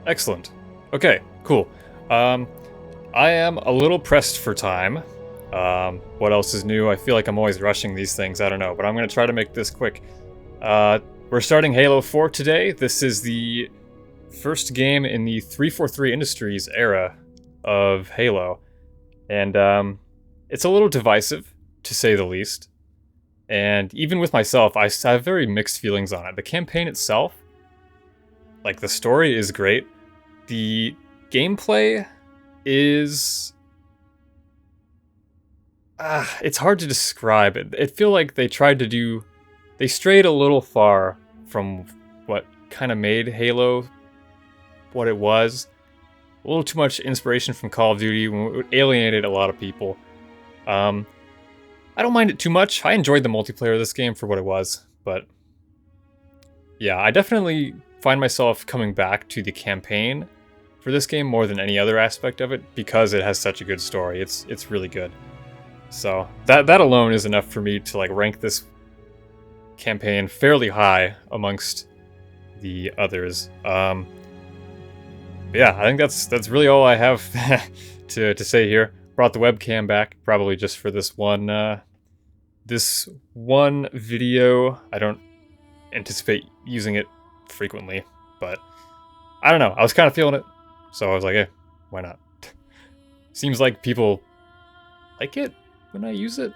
Excellent. Okay, cool. I am a little pressed for time. What else is new? I feel like I'm always rushing these things. I don't know, but I'm going to try to make this quick. We're starting Halo 4 today. This is the first game in the 343 Industries era of Halo. And it's a little divisive, to say the least. And even with myself, I have very mixed feelings on it. The campaign itself, like the story is great. The gameplay is... it's hard to describe. It feel like they strayed a little far from what kind of made Halo what it was. A little too much inspiration from Call of Duty, when it alienated a lot of people. I don't mind it too much. I enjoyed the multiplayer of this game for what it was, but yeah, I definitely find myself coming back to the campaign for this game more than any other aspect of it because it has such a good story. It's really good. So that alone is enough for me to like rank this campaign fairly high amongst the others. But yeah, I think that's really all I have to say here. Brought the webcam back probably just for this one video. I don't anticipate using it frequently, but I don't know. I was kind of feeling it, so I was like, hey, why not? Seems like people like it when I use it.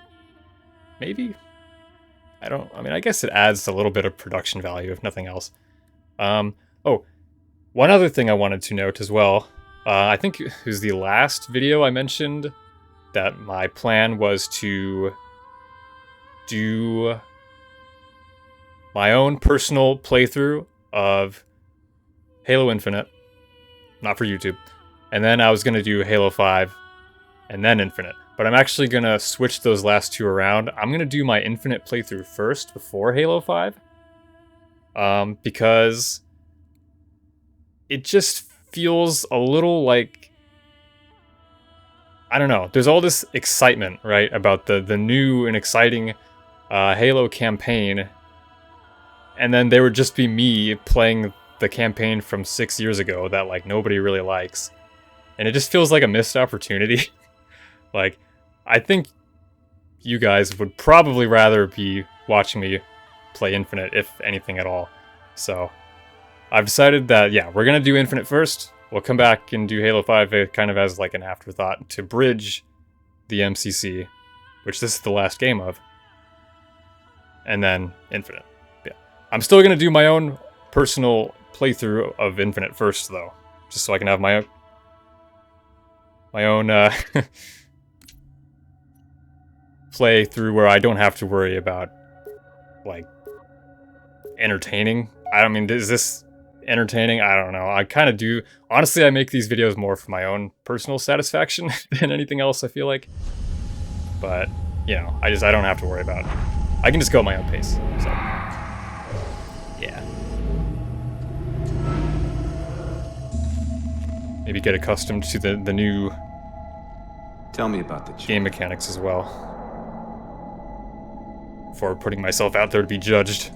Maybe. I guess it adds a little bit of production value, if nothing else. Oh, one other thing I wanted to note as well. I think it was the last video I mentioned that my plan was to do my own personal playthrough of Halo Infinite, not for YouTube, and then I was going to do Halo 5 and then Infinite. But I'm actually going to switch those last two around. I'm going to do my Infinite playthrough first before Halo 5, because it just feels a little like, I don't know, there's all this excitement, right, about the new and exciting Halo campaign, and then there would just be me playing the campaign from 6 years ago that like nobody really likes, and it just feels like a missed opportunity. Like, I think you guys would probably rather be watching me play Infinite, if anything at all. So I've decided that, yeah, we're going to do Infinite first. We'll come back and do Halo 5 kind of as like an afterthought to bridge the MCC, which this is the last game of. And then Infinite. Yeah. I'm still going to do my own personal playthrough of Infinite first, though. Just so I can have my own playthrough where I don't have to worry about, like, entertaining. Is this entertaining? I don't know. I kind of do. Honestly, I make these videos more for my own personal satisfaction than anything else, I feel like. But, you know, I don't have to worry about it. I can just go at my own pace. So, yeah. Maybe get accustomed to the new Tell me about the game mechanics as well, before putting myself out there to be judged.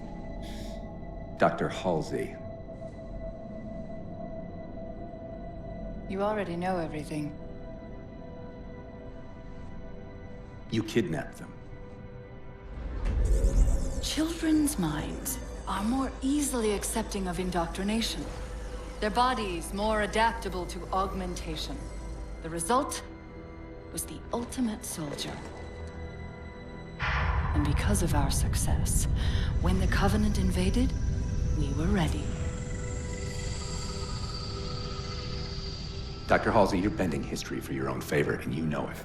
Dr. Halsey. You already know everything. You kidnapped them. Children's minds are more easily accepting of indoctrination. Their bodies more adaptable to augmentation. The result was the ultimate soldier. And because of our success, when the Covenant invaded, we were ready. Dr. Halsey, you're bending history for your own favor, and you know it.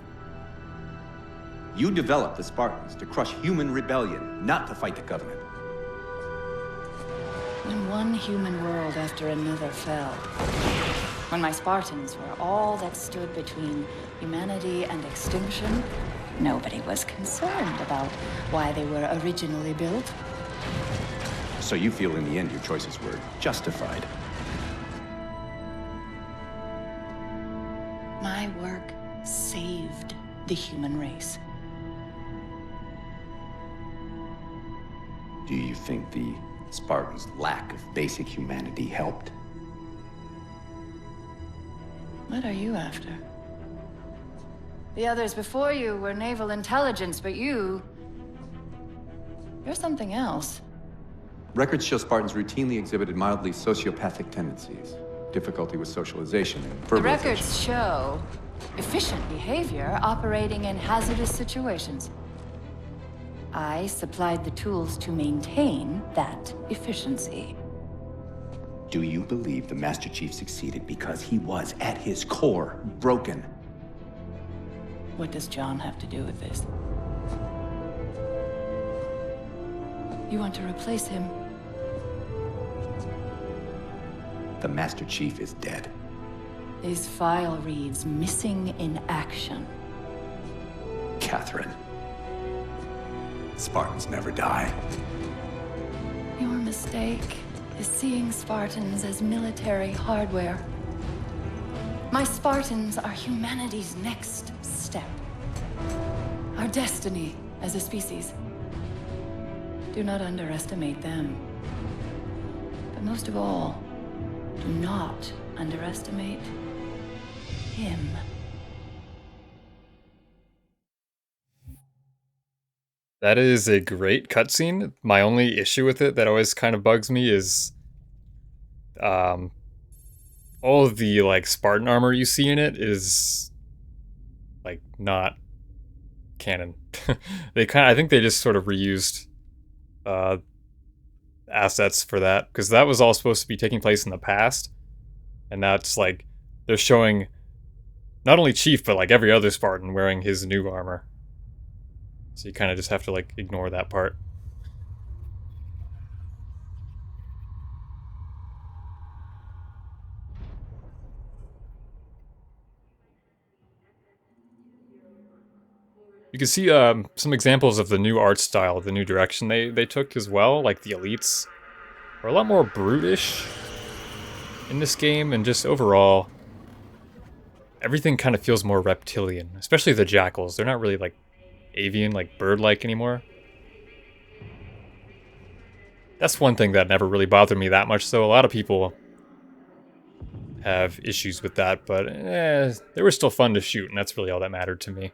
You developed the Spartans to crush human rebellion, not to fight the Covenant. When one human world after another fell, when my Spartans were all that stood between humanity and extinction, nobody was concerned about why they were originally built. So you feel in the end your choices were justified? My work saved the human race. Do you think the Spartans' lack of basic humanity helped? What are you after? The others before you were naval intelligence, but you're something else. Records show Spartans routinely exhibited mildly sociopathic tendencies, difficulty with socialization and verbalization. The records show efficient behavior operating in hazardous situations. I supplied the tools to maintain that efficiency. Do you believe the Master Chief succeeded because he was, at his core, broken? What does John have to do with this? You want to replace him? The Master Chief is dead. His file reads missing in action. Catherine. Spartans never die. Your mistake is seeing Spartans as military hardware. My Spartans are humanity's next step. Our destiny as a species. Do not underestimate them. But most of all, do not underestimate him. That is a great cutscene. My only issue with it that always kind of bugs me is all of the like Spartan armor you see in it is like not canon. I think they just sort of reused assets for that, because that was all supposed to be taking place in the past, and that's like they're showing not only Chief but like every other Spartan wearing his new armor. So you kind of just have to like ignore that part. You can see some examples of the new art style, the new direction they took as well. Like the elites are a lot more brutish in this game, and just overall, everything kind of feels more reptilian. Especially the jackals. They're not really like avian, like bird-like anymore. That's one thing that never really bothered me that much, though. A lot of people have issues with that, but they were still fun to shoot, and that's really all that mattered to me.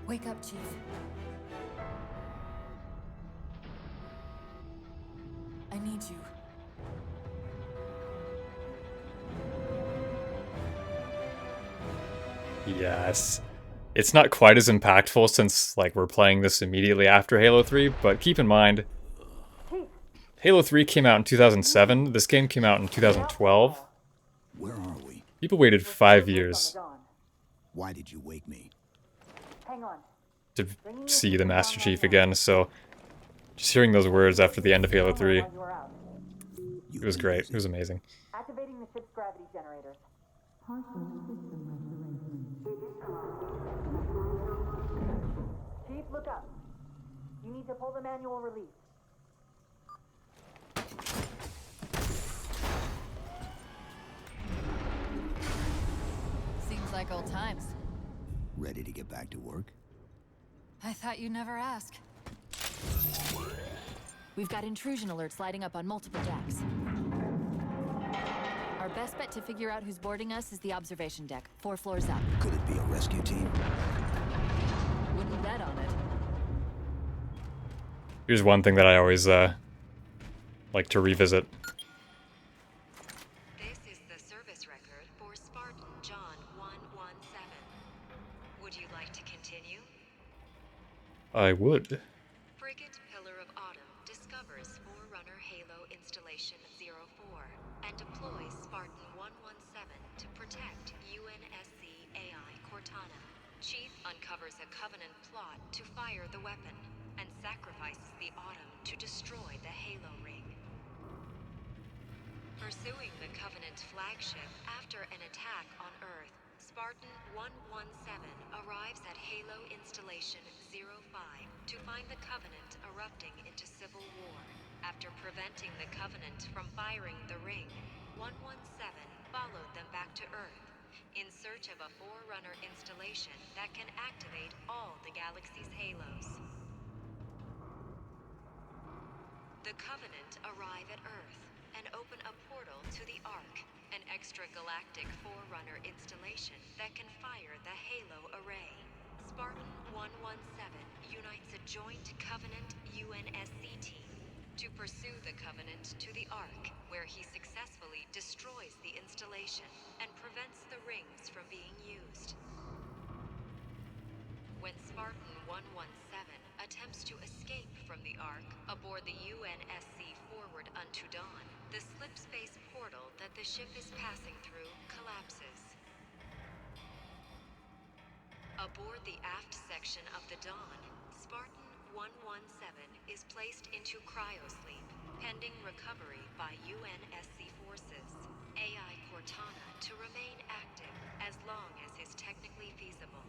Wake up, Chief. I need you. Yes. It's not quite as impactful since like we're playing this immediately after Halo 3, but keep in mind, Halo 3 came out in 2007, this game came out in 2012. Where are we? People waited 5 years Why did you wake me? to see the Master Chief again, so just hearing those words after the end of Halo 3, it was great, it was amazing. Activating the ship's gravity generators. Chief, look up. You need to pull the manual release. Seems like old times. Ready to get back to work? I thought you'd never ask. We've got intrusion alerts lighting up on multiple decks. Our best bet to figure out who's boarding us is the observation deck, 4 floors up. Could it be a rescue team? Wouldn't bet on it. Here's one thing that I always like to revisit. This is the service record for Spartan John 117. I would. Frigate Pillar of Autumn discovers Forerunner Halo Installation 04 and deploys Spartan 117 to protect UNSC AI Cortana. Chief uncovers a Covenant plot to fire the weapon and sacrifices the Autumn to destroy the Halo ring. Pursuing the Covenant flagship after an attack on Earth, Spartan 117 arrives at Halo Installation 05 to find the Covenant erupting into civil war. After preventing the Covenant from firing the ring, 117 followed them back to Earth in search of a Forerunner installation that can activate all the galaxy's halos. The Covenant arrive at Earth and open a portal to the Ark, an extragalactic Forerunner installation that can fire the Halo array. Spartan 117 unites a joint Covenant UNSC team to pursue the Covenant to the Ark, where he successfully destroys the installation and prevents the rings from being used. When Spartan 117 attempts to escape from the Ark aboard the UNSC Forward Unto Dawn, the slip-space portal that the ship is passing through collapses. Aboard the aft section of the Dawn, Spartan 117 is placed into cryosleep, pending recovery by UNSC forces. AI Cortana to remain active as long as is technically feasible.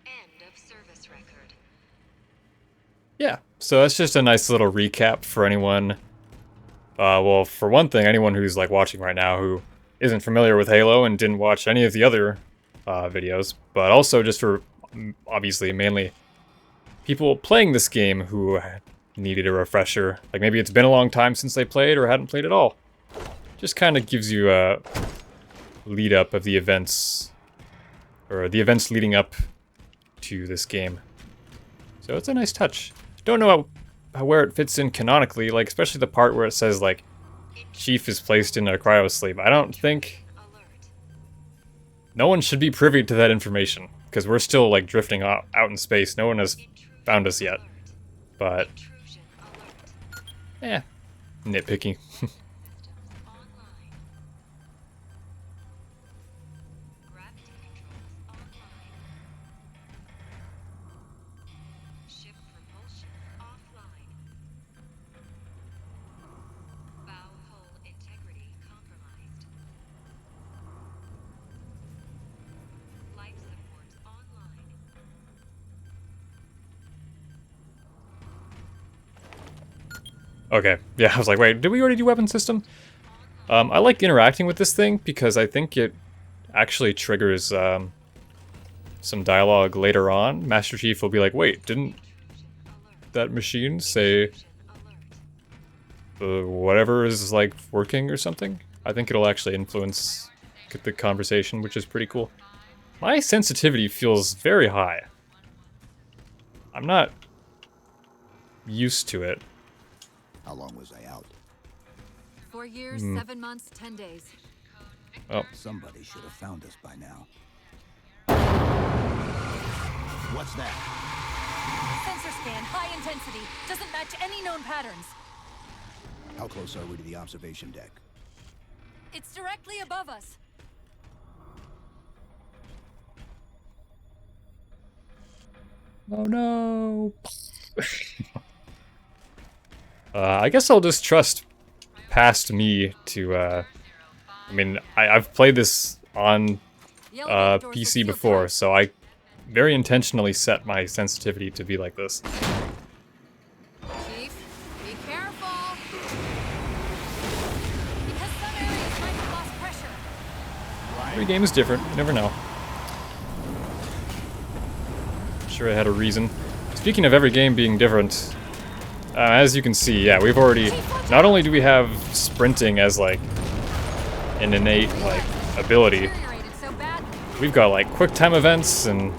End of service record. Yeah, so that's just a nice little recap for anyone. Well, for one thing, anyone who's like watching right now who isn't familiar with Halo and didn't watch any of the other videos, but also just for obviously mainly people playing this game who needed a refresher. Like maybe it's been a long time since they played or hadn't played at all. Just kind of gives you a lead up of the events, or the events leading up to this game. So it's a nice touch. Don't know where it fits in canonically, like especially the part where it says like Chief is placed in a cryosleep. I don't think no one should be privy to that information because we're still like drifting out in space. No one has found us yet. But nitpicky. Okay, yeah, I was like, wait, did we already do weapon system? I like interacting with this thing because I think it actually triggers some dialogue later on. Master Chief will be like, wait, didn't that machine say whatever is like working or something? I think it'll actually influence the conversation, which is pretty cool. My sensitivity feels very high. I'm not used to it. How long was I out? 4 years, 7 months, 10 days. Oh. Somebody should have found us by now. What's that? Sensor scan, high intensity. Doesn't match any known patterns. How close are we to the observation deck? It's directly above us. Oh no. I guess I'll just trust past me to, I mean, I've played this on PC before, so I very intentionally set my sensitivity to be like this. Chief, be careful. Because some areas might have lost pressure. Every game is different, you never know. I'm sure it had a reason. Speaking of every game being different, as you can see, yeah, we've already, not only do we have sprinting as like an innate like ability, we've got like quick time events and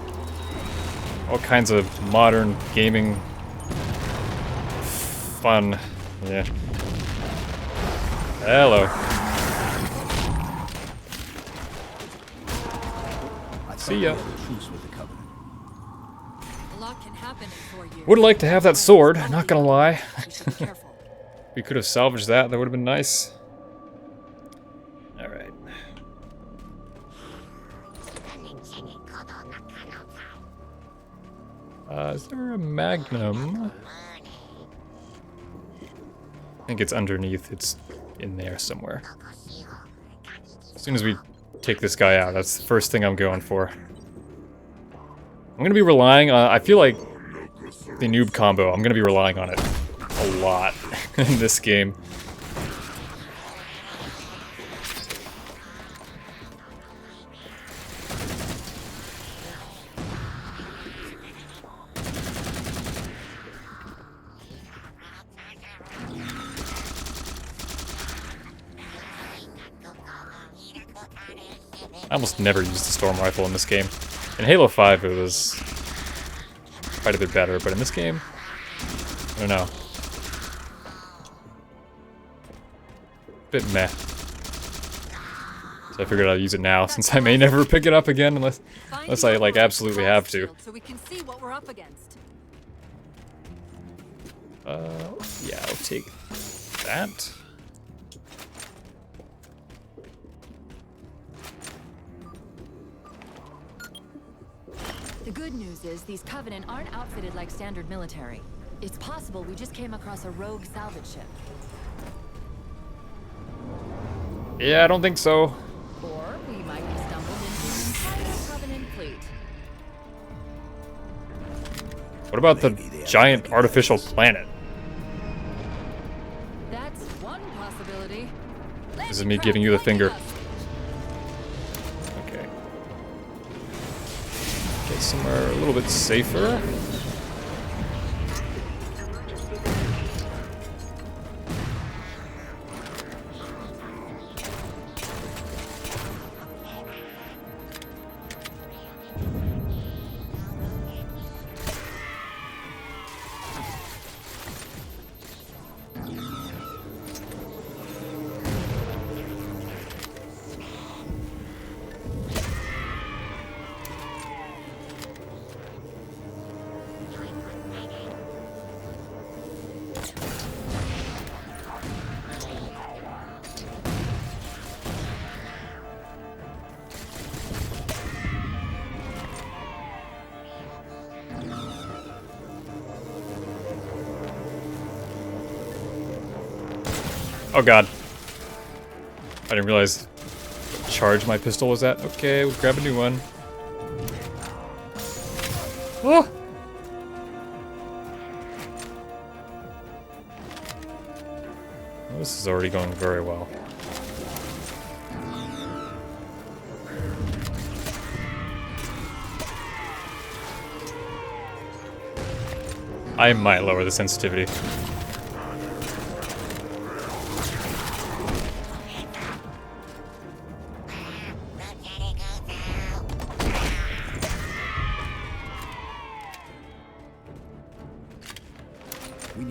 all kinds of modern gaming fun. Yeah. Hello. See ya. Truce with the Covenant. A lot can happen in 4 years. Would have liked to have that sword, not gonna lie. We should be careful. We could have salvaged that, that would have been nice. Alright. Is there a magnum? I think it's underneath, it's in there somewhere. As soon as we take this guy out, that's the first thing I'm going for. I'm gonna be relying on, I feel like the noob combo, I'm gonna be relying on it a lot in this game. I almost never used the storm rifle in this game. In Halo 5 it was quite a bit better, but in this game, I don't know. Bit meh. So I figured I'd use it now, since I may never pick it up again unless I like absolutely have to. So we can see what we're up against. Yeah, I'll take that. The good news is these Covenant aren't outfitted like standard military. It's possible we just came across a rogue salvage ship. Yeah, I don't think so. Or we might have stumbled into an entire Covenant fleet. What about the giant artificial planet? That's one possibility. This is me giving you the finger. Okay. Get somewhere a little bit safer. Oh god. I didn't realize what charge my pistol was at. Okay, we'll grab a new one. Oh! Well, this is already going very well. I might lower the sensitivity.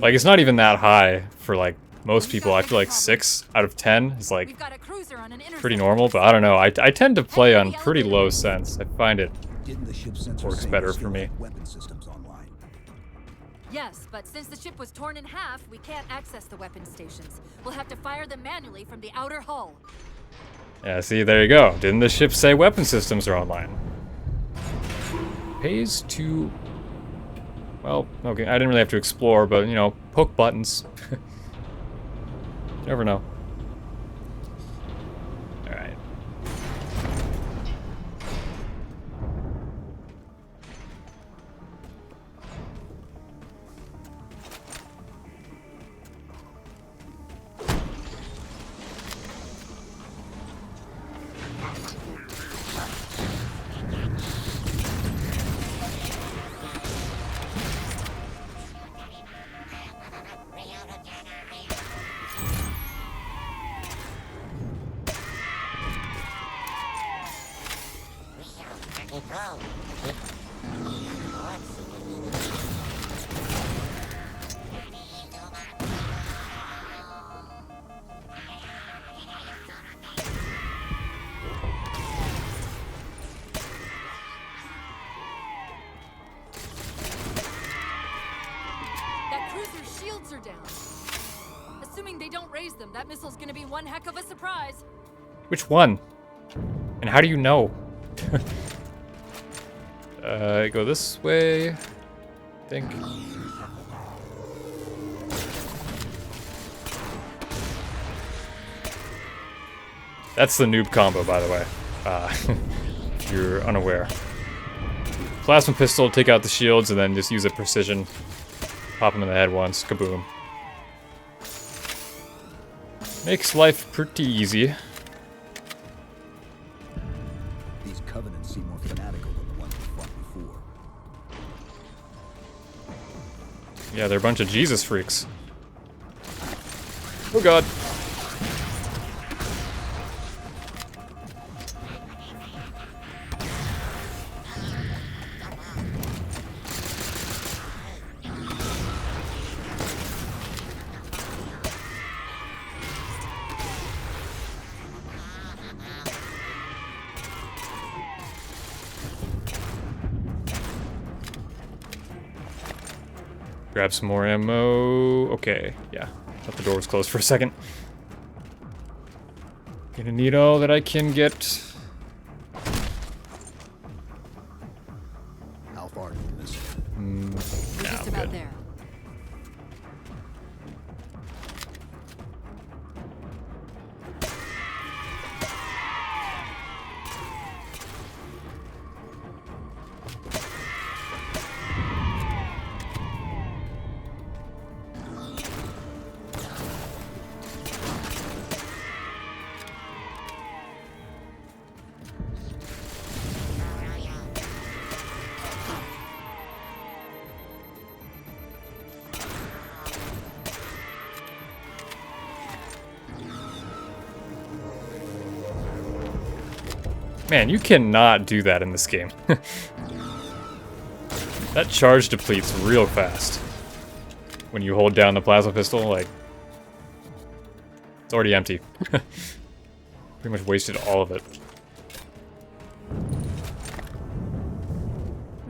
Like, it's not even that high for, like, most people. I feel like 6 out of 10 is, like, We've got a cruiser on an pretty normal, but I don't know. I tend to play on pretty low sense. I find it Didn't the ship sensor works say better you for still me. have weapon systems online? Yes, but since the ship was torn in half, we can't access the weapon stations. We'll have to fire them manually from the outer hull. Yeah, see, there you go. Didn't the ship say weapon systems are online? Pays to... Well, okay, I didn't really have to explore, but, you know, poke buttons. Never know. Alright. shields are down. Assuming they don't raise them, that missile's gonna be one heck of a surprise. Which one? And how do you know? Go this way. I think. That's the noob combo, by the way. If you're unaware. Plasma pistol, take out the shields, and then just use a precision. Pop them in the head once. Kaboom. Makes life pretty easy. These covenants seem more fanatical than the ones we fought before. Yeah, they're a bunch of Jesus freaks. Oh god. Grab some more ammo. Okay, yeah. Thought the door was closed for a second. Gonna need all that I can get. How far do you miss? We're Nah, just I'm about good. there. Man, you cannot do that in this game. That charge depletes real fast. When you hold down the plasma pistol, like... It's already empty. Pretty much wasted all of it.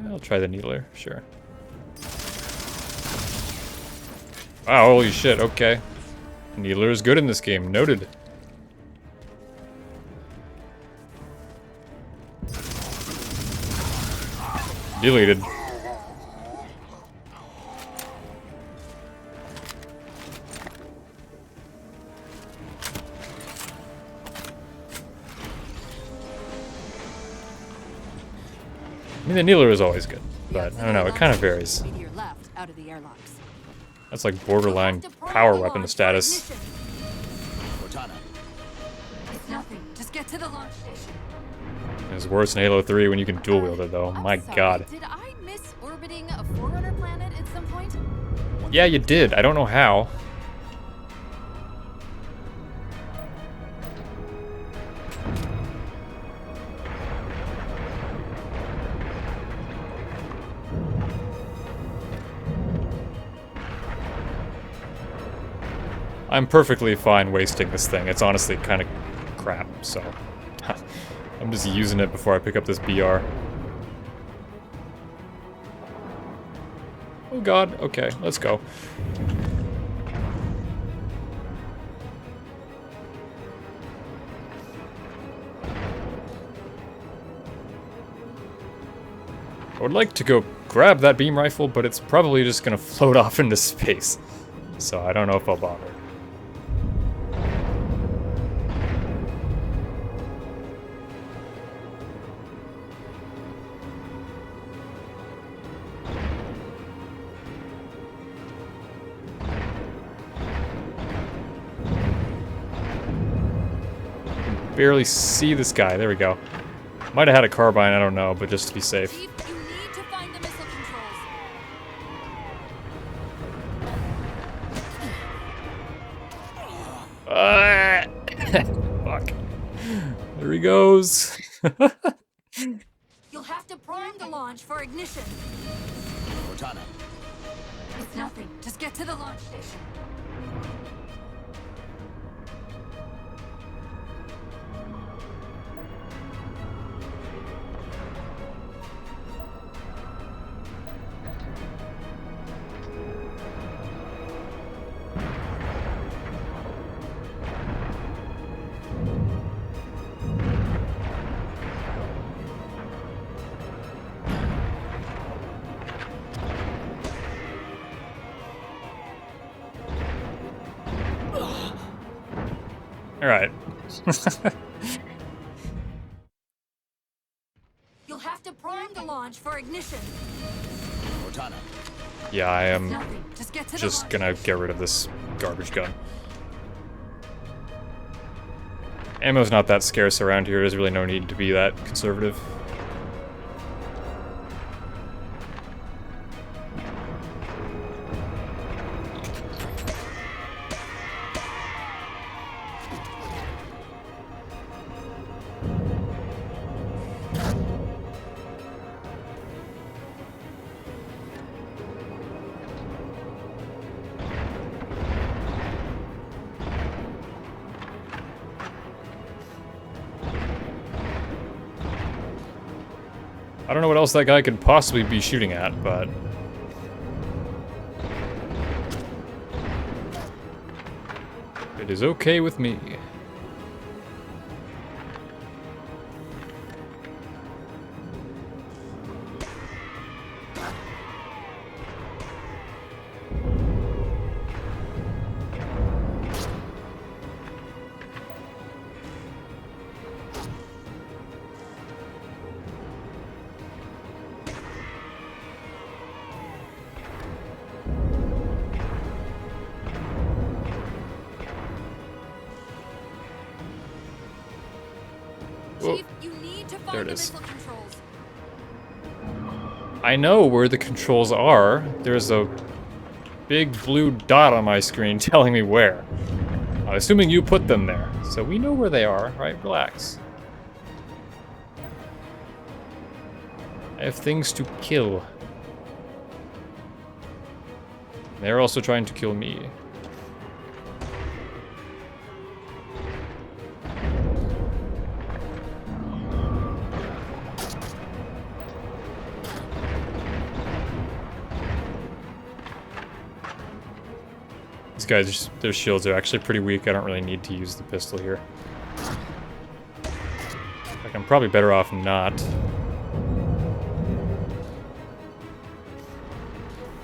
I'll try the needler, sure. Wow, holy shit, okay. Needler is good in this game, noted. Deleted. I mean, the needler is always good, but I don't know, it kind of varies. To your left, out of the airlocks. That's like borderline power weapon status. Cortana. It's nothing. Just get to the launch station. It was worse in Halo 3 when you can dual wield it, though. I'm My sorry, god. Did I miss orbiting a Forerunner planet at some point? Yeah, you did. I don't know how. I'm perfectly fine wasting this thing. It's honestly kind of crap, so... I'm just using it before I pick up this BR. Oh god, okay, let's go. I would like to go grab that beam rifle, but it's probably just gonna float off into space. So I don't know if I'll bother. Barely see this guy. There we go. Might have had a carbine, I don't know, but just to be safe. Chief, you need to find the missile controls. Fuck. There he goes. You'll have to prime the launch for ignition. Cortana. It's nothing. Just get to the launch station. Alright. You'll have to prime the launch for ignition. Cortana. Yeah, I am Nothing. Just get to the just launch. gonna get rid of this garbage gun. Ammo's not that scarce around here. There's really no need to be that conservative. I don't know what else that guy could possibly be shooting at, but... it is okay with me. Chief, you need to There find it the is. missile controls. I know where the controls are. There's a big blue dot on my screen telling me where. I'm assuming you put them there, so we know where they are, right? Relax. I have things to kill. They're also trying to kill me. These guys, their shields are actually pretty weak. I don't really need to use the pistol here. Like, I'm probably better off not.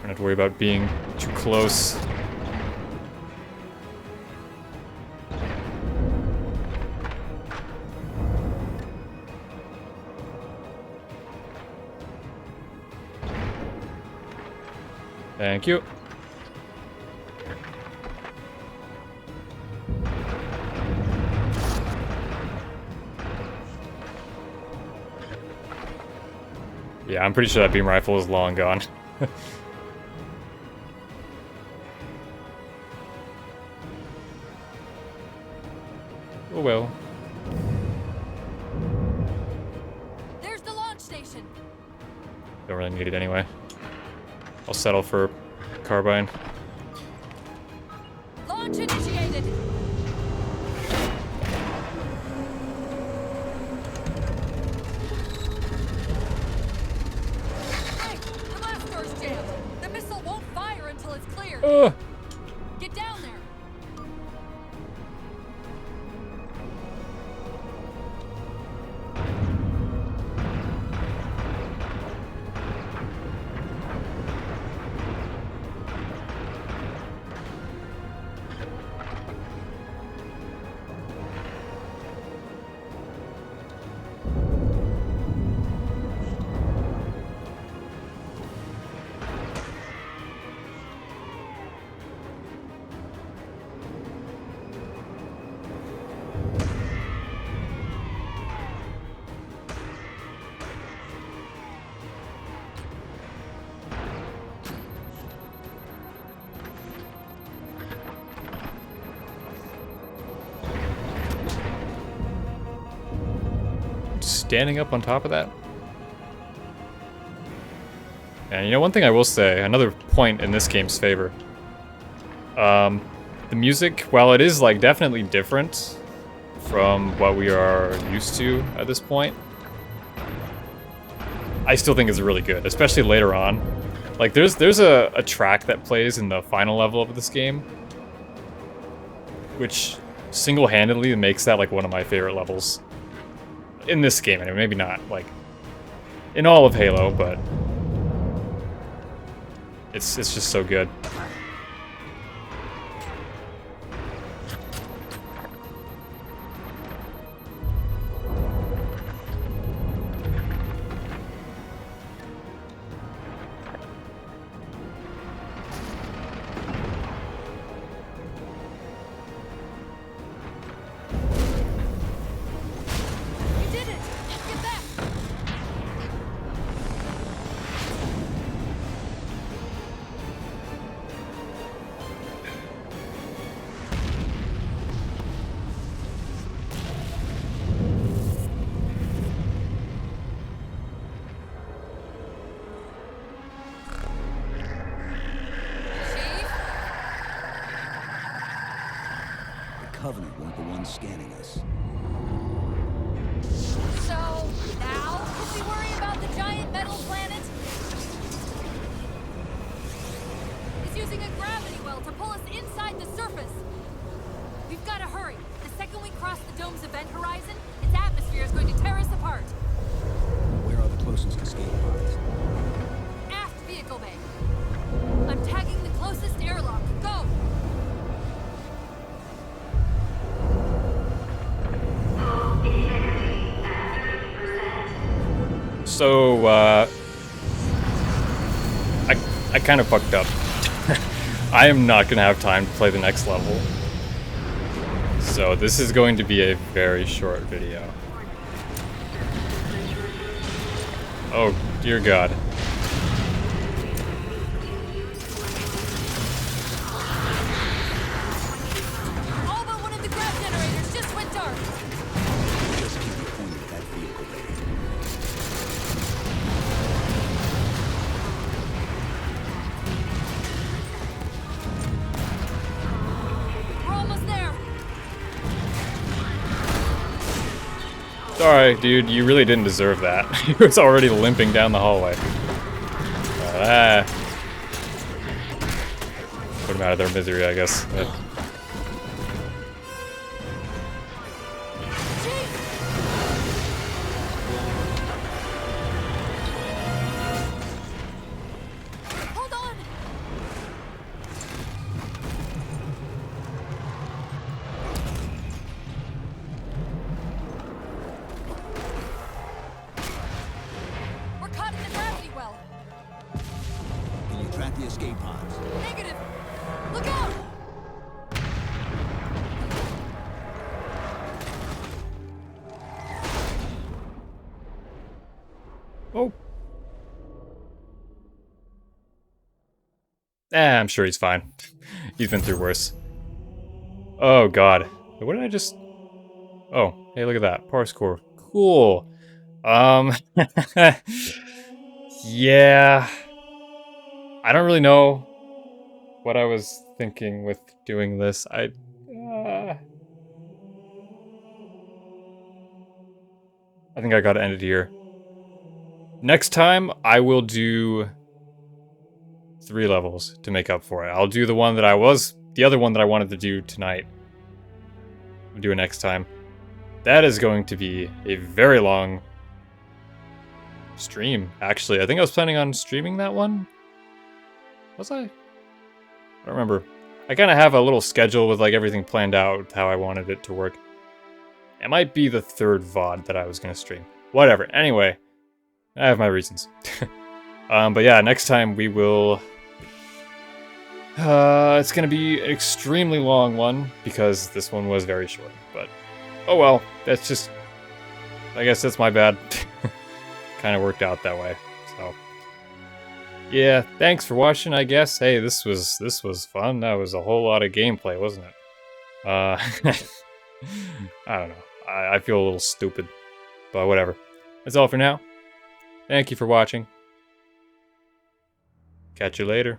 Don't have to worry about being too close. Thank you. Yeah, I'm pretty sure that beam rifle is long gone. Oh well. There's the launch station. Don't really need it anyway. I'll settle for carbine. Launch initiated. Hey, the blast door's jammed. The missile won't fire until it's cleared. Get down there. Standing up on top of that. And you know, one thing I will say, another point in this game's favor. The music, while it is like definitely different from what we are used to at this point, I still think it's really good, especially later on. Like there's a track that plays in the final level of this game, which single-handedly makes that like one of my favorite levels. In this game, anyway, maybe not, like, in all of Halo, but it's just so good. Covenant weren't the ones scanning us. So, now can we worry about the giant metal planet? It's using a gravity well to pull us inside the surface. We've got to hurry. The second we cross the dome's event horizon, its atmosphere is going to tear us apart. Where are the closest escape pods? Aft vehicle bay. I'm tagging the closest airlock. Go! So, I kind of fucked up. I am not gonna have time to play the next level. So this is going to be a very short video. Oh, dear God. All but one of the grav generators just went dark. Just keep it pointed at that vehicle bay. We're almost there. Sorry, dude, you really didn't deserve that. He was already limping down the hallway. Put him out of their misery, I guess. Hold on. We're caught in the gravity well. Can you track the escape pods? Negative. Look out! Oh. I'm sure he's fine. He's been through worse. Oh, God. What did I just... Oh, hey, look at that. Power score. Cool. Yeah. I don't really know what I was thinking with doing this. I think I gotta end it here. Next time, I will do 3 levels to make up for it. I'll do the one that the other one that I wanted to do tonight. I'll do it next time. That is going to be a very long stream, actually. I think I was planning on streaming that one. Was I? I don't remember. I kind of have a little schedule with like everything planned out with how I wanted it to work. It might be the 3rd VOD that I was going to stream. Whatever. Anyway, I have my reasons. But yeah, next time we will... it's going to be an extremely long one because this one was very short. But, oh well, that's just... I guess that's my bad. Kind of worked out that way. So, yeah, thanks for watching, I guess. Hey, this was fun. That was a whole lot of gameplay, wasn't it? I don't know. I feel a little stupid, but whatever. That's all for now. Thank you for watching. Catch you later.